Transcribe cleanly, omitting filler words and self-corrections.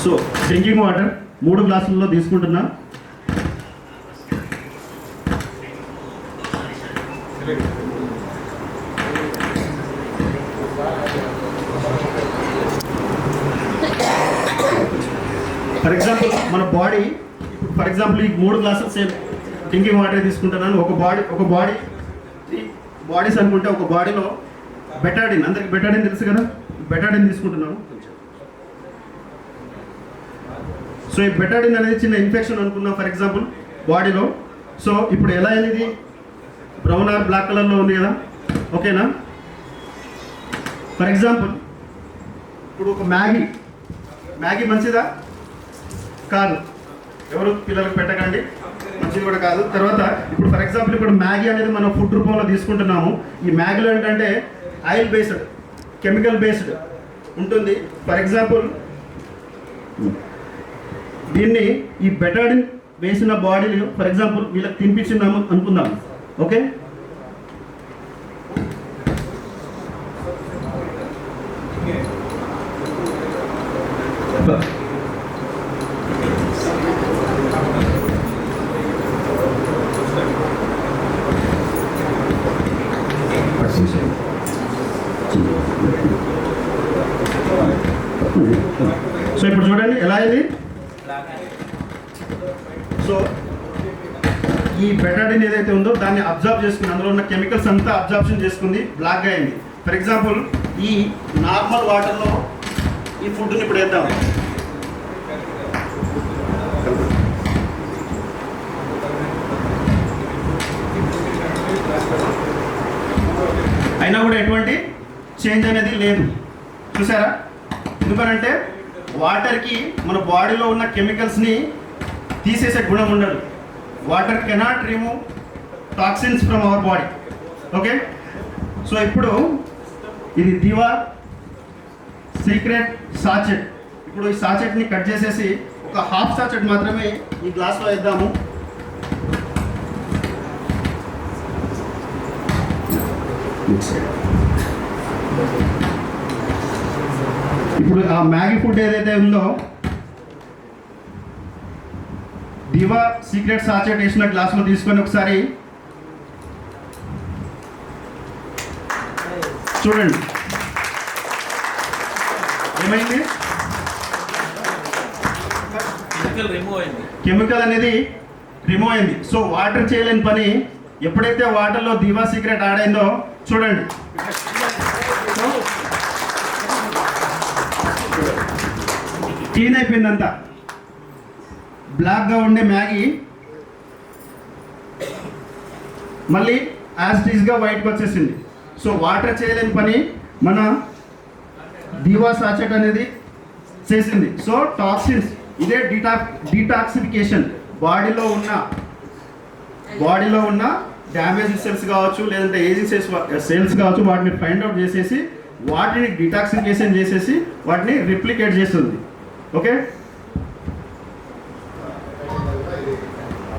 So drinking water 3 గ్లాసుల్లో తీసుకుంటున్నా. For example మన body, for example ఈ 3 గ్లాసులు సేమ్ డ్రింకింగ్ వాటర్ తీసుకుంటున్నాను. ఒక బాడీస్ అనుకుంటే ఒక బాడీలో బెటాడిన్, అందరికి బెటాడిన్ తెలుసు కదా, బెటాడిన్ తీసుకుంటున్నాము. సో ఈ బెటాడిన్ అనేది చిన్న ఇన్ఫెక్షన్ అనుకున్నాం ఫర్ ఎగ్జాంపుల్ బాడీలో. సో ఇప్పుడు ఎలా అనేది బ్రౌన్ ఆర్ బ్లాక్ కలర్లో ఉంది కదా, ఓకేనా. ఫర్ ఎగ్జాంపుల్ ఇప్పుడు ఒక మ్యాగీ మంచిదా కాదు, ఎవరు పిల్లలకు పెట్టకండి, మంచిది కూడా కాదు. తర్వాత ఇప్పుడు ఫర్ ఎగ్జాంపుల్ ఇప్పుడు మ్యాగీ అనేది మనం ఫుడ్ రూపంలో తీసుకుంటున్నాము. ఈ మ్యాగీలో ఏంటంటే ఆయిల్ బేస్డ్, కెమికల్ బేస్డ్ ఉంటుంది. ఫర్ ఎగ్జాంపుల్ దీన్ని ఈ బెటాడిన్ వేసిన బాడీలు ఫర్ ఎగ్జాంపుల్ వీళ్ళకి తినిపించున్నాము అనుకుందాం, ఓకే. సో ఇప్పుడు చూడండి ఎలా అయింది. సో ఈ బెటాడిన్ ఏదైతే ఉందో దాన్ని అబ్జర్వ్ చేసుకుంది, అందులో ఉన్న కెమికల్స్ అంతా అబ్జర్ప్షన్ చేసుకుంది, బ్లాక్గా అయింది. ఫర్ ఎగ్జాంపుల్ ఈ నార్మల్ వాటర్లో ఈ ఫుడ్ని ఇప్పుడు వేద్దాం. అయినా కూడా ఎటువంటి చేంజ్ అనేది లేదు, చూసారా. ఎందుకనంటే వాటర్కి మన బాడీలో ఉన్న కెమికల్స్ని తీసేసే గుణం ఉండదు. Water cannot remove toxins from our body, okay. So ఇప్పుడు ఇది దివా సీక్రెట్ సాచెట్. ఇప్పుడు ఈ సాచెట్ని కట్ చేసేసి ఒక హాఫ్ సాచెట్ మాత్రమే ఈ గ్లాస్లో వేద్దాము. ఇప్పుడు ఆ మ్యాగీ ఫుడ్ ఏదైతే ఉందో దివా సీక్రెట్ సాచెట్ వేసిన గ్లాసులో తీసుకొని ఒకసారి చూడండి ఏమైంది. కెమికల్ అనేది రిమూవ్ అయింది. సో వాటర్ చేయలేని పని ఎప్పుడైతే వాటర్లో దివా సీక్రెట్ యాడ్ అయిందో చూడండి, క్లీన్ అయిపోయిందంతా. బ్లాక్గా ఉండే మ్యాగీ మళ్ళీ యాజ్ టీజ్గా వైట్కి వచ్చేసింది. సో వాటర్ చేయలేని పని మన దివా సాచెట్ అనేది చేసింది. సో టాక్సిన్స్, ఇదే డీటాక్సిఫికేషన్. బాడీలో ఉన్న డ్యామేజ్ సెల్స్ కావచ్చు, లేదంటే ఏజింగ్ సెల్స్ కావచ్చు, వాటిని ఫైండ్ అవుట్ చేసేసి వాటిని డిటాక్సిఫికేషన్ చేసేసి వాటిని రిప్లికేట్ చేస్తుంది, ఓకే.